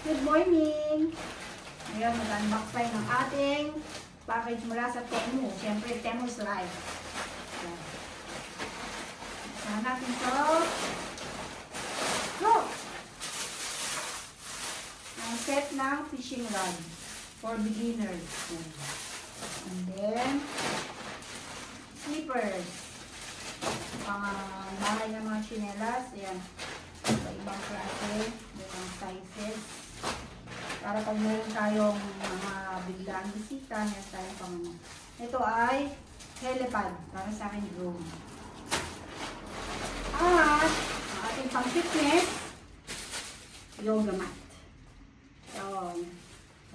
Good morning! Ngayon, mag-unbox tayo ng ating package mula sa Temu. Siyempre, Temu's Life. Saan natin ito? Go! Ang set ng fishing rod for beginners. And then, slippers. Bahay ng mga chinelas. Ayan. Iba-ibang klase. Ibang sizes. Para pag meron tayong mga biglaan bisita, meron tayong pang ito ay helipad para sa akin drone. At ang ating pang fitness, yoga mat. So,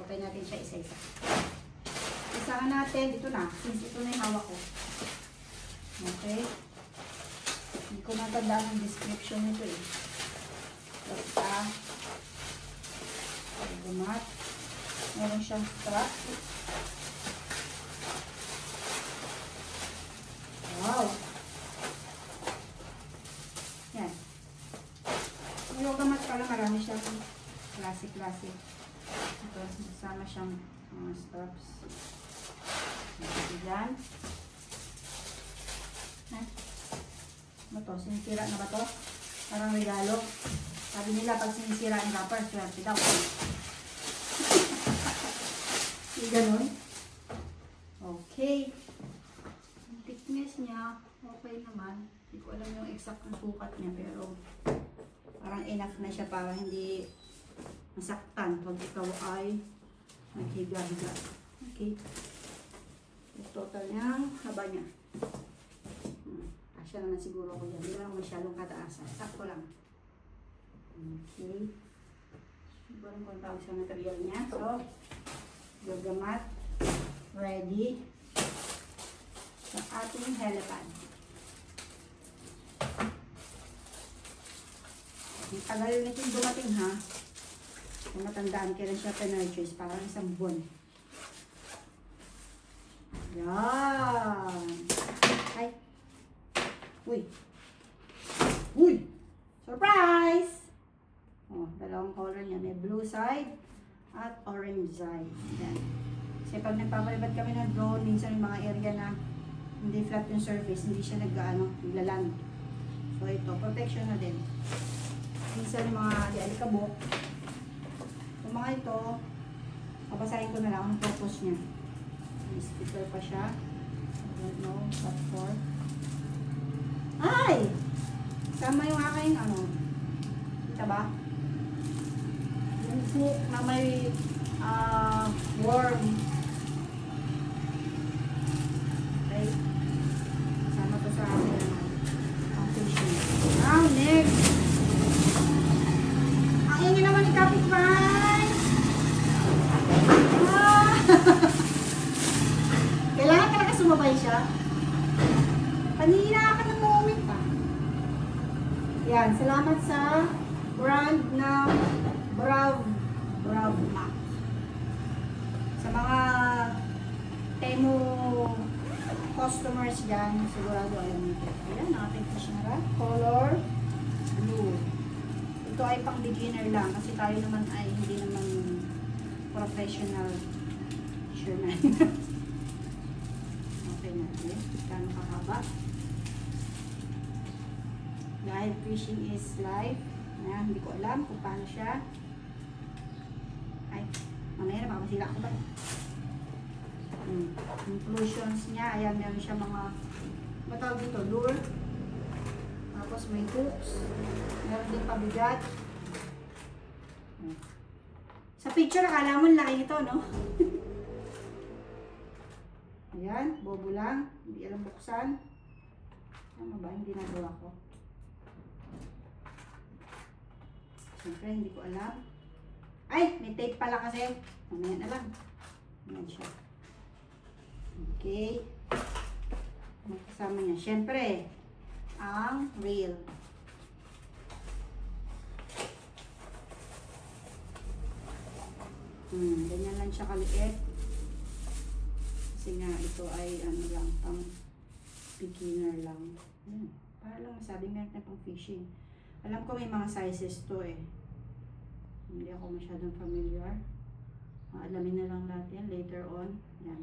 open natin siya isa-isa. Isahan natin, ito na, since ito na yung hawak ko. Okay. Hindi ko matandaan ang description nito eh. Basta, yoga mat. Meron siyang strap. Wow! Yan. Yung yoga mat pala marami siyang klase-klase. Ito, masama siyang mga straps. Yan. Ano to? Sinisira na ba to? Parang regalo. Sabi nila pag sinisira ang rapper, swerte daw. Hindi ganun. Okay. Ang thickness niya, okay naman. Hindi ko alam yung exact ang sukat niya, pero parang enough na siya para hindi masaktan pag ikaw ay naghiga-higa. Okay. Yung total niyang haba niya. Asya naman siguro ko yan. Hindi lang masyadong kataasan. Sakto lang. Okay. Siguro kung tawag sa material niya. So, yoga mat. Ready. Sa ating helipad. Ang tagal na ito dumating ha. Kung matandaan, kailan siya pinurchase. Parang isang buwan. Yan. Ay. Uy. Uy. Surprise! Oh, dalawang color niya. May blue side at orange side. Yan. Kasi pag nagpapalibad kami ng drone, minsan yung mga area na hindi flat yung surface, hindi siya naglaland. So ito, protection na din. Minsan yung mga alikabok. Yung mga ito, mabasahin ko na lang ang purpose niya. May sticker pa siya. I don't know what for. Ay! Sama yung aking ano. Kita ba? Yung hook na may worm. Okay. Sama to sa aking fishing. Now, next. Ang ingin naman ni kapitbahay. Kailangan talaga sumabay siya. Kanina ka ng moment pa. Yan, salamat sa brand ng Bravo Max. Sa mga Temu customers dyan, sigurado alam nito. Ayan, ating fishing rod. Color blue. Ito ay pang beginner lang kasi tayo naman ay hindi naman professional fisherman. Okay natin. Kano kahaba. Dahil fishing is life. Ayan, hindi ko alam kung paano siya. Ay, mamaya na baka masila ako ba? Inclusions niya. Ayan, meron siya mga matawag dito, lure. Tapos may hooks. Meron din pabigat. Sa picture, akala mo laki ito, no? Ayan, bobo lang. Hindi alam buksan. Ano ba? Hindi nagawa ko. Siyempre, hindi ko alam. Ay! May tape pala kasi. Mamaya na lang. Ayan siya. Okay. Magkasama niya. Siyempre, ang reel. Ganyan lang siya kaliit. Kasi nga, ito ay ano lang, pang beginner lang. Para lang masabi meron na pang fishing. Alam ko may mga sizes to eh. Hindi ako masyadong familiar. Alamin na lang natin later on. Yan.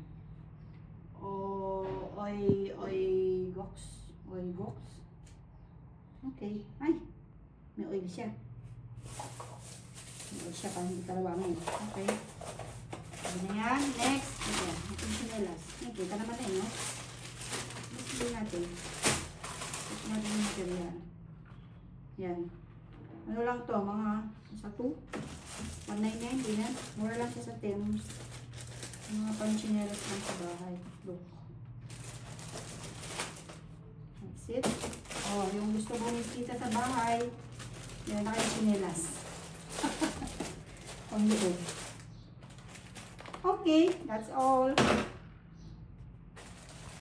Oy gox. Okay. Ay, may oil siya. May oil siya pa, hindi kalawangin. Okay. Sabi na yan. Next. Ayan, itong sinelas. Kita naman na yun, no? Gusto natin. Gusto natin yung material. Yan. Ano lang to, mga sa 2. 199 din yan. Mura lang siya sa Thames. Mga panchinelas lang sa bahay. Look. That's it. Oh, yung gusto mong kita sa bahay, yan na kayo chinelas. Pang loob. Okay, that's all.